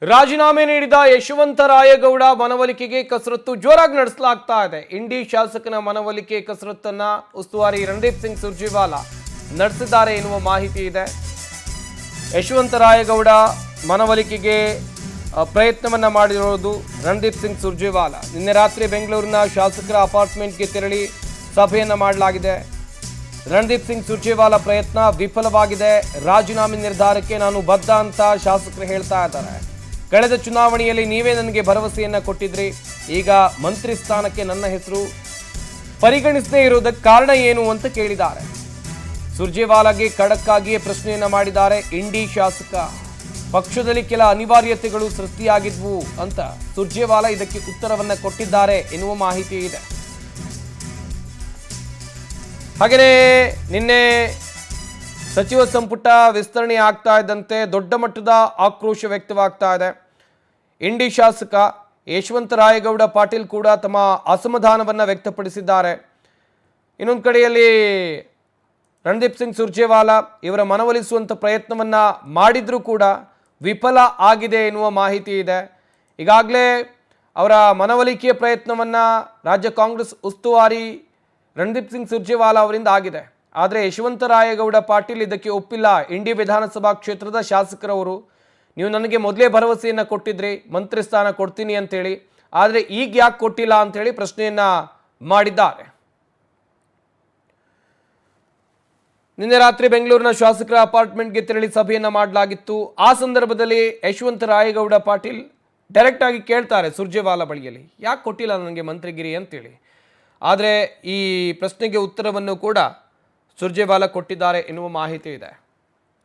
ರಾಜೀನಾಮೆ ನೀಡಿದ ಯಶವಂತರಾಯಗೌಡ ಮನವೊಲಿಕೆಗೆ ಕಸರತ್ತು ಜೋರಾಗಿ ನಡೆಸಲಾಗ್ತಾ ಇದೆ. ಇಂಡಿ ಶಾಸಕನ ಮನವೊಲಿಕೆ ಕಸರತ್ತನ್ನ ಉಸ್ತುವಾರಿ ರಣದೀಪ್ ಸಿಂಗ್ ಸುರ್ಜೇವಾಲಾ ನಡೆಸಿದ್ದಾರೆ ಎನ್ನುವ ಮಾಹಿತಿ ಇದೆ. ಯಶವಂತರಾಯಗೌಡ ಮನವೊಲಿಕೆಗೆ ಪ್ರಯತ್ನವನ್ನ ಮಾಡಿರೋದು ರಣದೀಪ್ ಸಿಂಗ್ ಸುರ್ಜೇವಾಲಾ. ನಿನ್ನೆ ರಾತ್ರಿ ಬೆಂಗಳೂರಿನ ಶಾಸಕರ ಅಪಾರ್ಟ್ಮೆಂಟ್ಗೆ ತೆರಳಿ ಸಭೆಯನ್ನ ಮಾಡಲಾಗಿದೆ. ರಣದೀಪ್ ಸಿಂಗ್ ಸುರ್ಜೇವಾಲಾ ಪ್ರಯತ್ನ ವಿಫಲವಾಗಿದೆ. ರಾಜೀನಾಮೆ ನಿರ್ಧಾರಕ್ಕೆ ನಾನು ಬದ್ಧ ಅಂತ ಶಾಸಕರು ಹೇಳ್ತಾ ಇದ್ದಾರೆ. ಕಳೆದ ಚುನಾವಣೆಯಲ್ಲಿ ನೀವೇ ನನಗೆ ಭರವಸೆಯನ್ನ ಕೊಟ್ಟಿದ್ರಿ, ಈಗ ಮಂತ್ರಿ ಸ್ಥಾನಕ್ಕೆ ನನ್ನ ಹೆಸರು ಪರಿಗಣಿಸದೇ ಇರುವುದಕ್ಕೆ ಕಾರಣ ಏನು ಅಂತ ಕೇಳಿದ್ದಾರೆ. ಸುರ್ಜೇವಾಲಾಗೆ ಖಡಕ್ ಆಗಿಯೇ ಪ್ರಶ್ನೆಯನ್ನ ಮಾಡಿದ್ದಾರೆ ಇಂಡಿ ಶಾಸಕ. ಪಕ್ಷದಲ್ಲಿ ಕೆಲ ಅನಿವಾರ್ಯತೆಗಳು ಸೃಷ್ಟಿಯಾಗಿದ್ವು ಅಂತ ಸುರ್ಜೇವಾಲಾ ಇದಕ್ಕೆ ಉತ್ತರವನ್ನ ಕೊಟ್ಟಿದ್ದಾರೆ ಎನ್ನುವ ಮಾಹಿತಿ ಇದೆ. ಹಾಗೆಯೇ ನಿನ್ನೆ ಸಚಿವ ಸಂಪುಟ ವಿಸ್ತರಣೆ ಆಗ್ತಾ ಇದ್ದಂತೆ ದೊಡ್ಡ ಮಟ್ಟದ ಆಕ್ರೋಶ ವ್ಯಕ್ತವಾಗ್ತಾ ಇದೆ. ಇಂಡಿ ಶಾಸಕ ಯಶವಂತರಾಯಗೌಡ ಪಾಟೀಲ್ ಕೂಡ ತಮ್ಮ ಅಸಮಾಧಾನವನ್ನು ವ್ಯಕ್ತಪಡಿಸಿದ್ದಾರೆ. ಇನ್ನೊಂದು ಕಡೆಯಲ್ಲಿ ರಣದೀಪ್ ಸಿಂಗ್ ಸುರ್ಜೇವಾಲಾ ಇವರ ಮನವೊಲಿಸುವಂಥ ಪ್ರಯತ್ನವನ್ನು ಮಾಡಿದ್ರೂ ಕೂಡ ವಿಫಲ ಆಗಿದೆ ಎನ್ನುವ ಮಾಹಿತಿ ಇದೆ. ಈಗಾಗಲೇ ಅವರ ಮನವೊಲಿಕೆಯ ಪ್ರಯತ್ನವನ್ನು ರಾಜ್ಯ ಕಾಂಗ್ರೆಸ್ ಉಸ್ತುವಾರಿ ರಣದೀಪ್ ಸಿಂಗ್ ಸುರ್ಜೇವಾಲಾ ಅವರಿಂದ ಆಗಿದೆ. ಆದರೆ ಯಶವಂತರಾಯಗೌಡ ಪಾಟೀಲ್ ಇದಕ್ಕೆ ಒಪ್ಪಿಲ್ಲ. ಇಂಡಿ ವಿಧಾನಸಭಾ ಕ್ಷೇತ್ರದ ಶಾಸಕರವರು, ನೀವು ನನಗೆ ಮೊದಲೇ ಭರವಸೆಯನ್ನು ಕೊಟ್ಟಿದ್ರಿ, ಮಂತ್ರಿ ಸ್ಥಾನ ಕೊಡ್ತೀನಿ ಅಂತೇಳಿ, ಆದರೆ ಈಗ ಯಾಕೆ ಕೊಟ್ಟಿಲ್ಲ ಅಂತೇಳಿ ಪ್ರಶ್ನೆಯನ್ನ ಮಾಡಿದ್ದಾರೆ. ನಿನ್ನೆ ರಾತ್ರಿ ಬೆಂಗಳೂರಿನ ಶಾಸಕರ ಅಪಾರ್ಟ್ಮೆಂಟ್ಗೆ ತೆರಳಿ ಸಭೆಯನ್ನ ಮಾಡಲಾಗಿತ್ತು. ಆ ಸಂದರ್ಭದಲ್ಲಿ ಯಶವಂತರಾಯಗೌಡ ಪಾಟೀಲ್ ಡೈರೆಕ್ಟ್ ಆಗಿ ಕೇಳ್ತಾರೆ ಸುರ್ಜೇವಾಲಾ ಬಳಿಯಲ್ಲಿ, ಯಾಕೆ ಕೊಟ್ಟಿಲ್ಲ ನನಗೆ ಮಂತ್ರಿಗಿರಿ ಅಂತೇಳಿ. ಆದರೆ ಈ ಪ್ರಶ್ನೆಗೆ ಉತ್ತರವನ್ನು ಕೂಡ ಸುರ್ಜೇವಾಲಾ ಕೊಟ್ಟಿದ್ದಾರೆ ಎನ್ನುವ ಮಾಹಿತಿ ಇದೆ.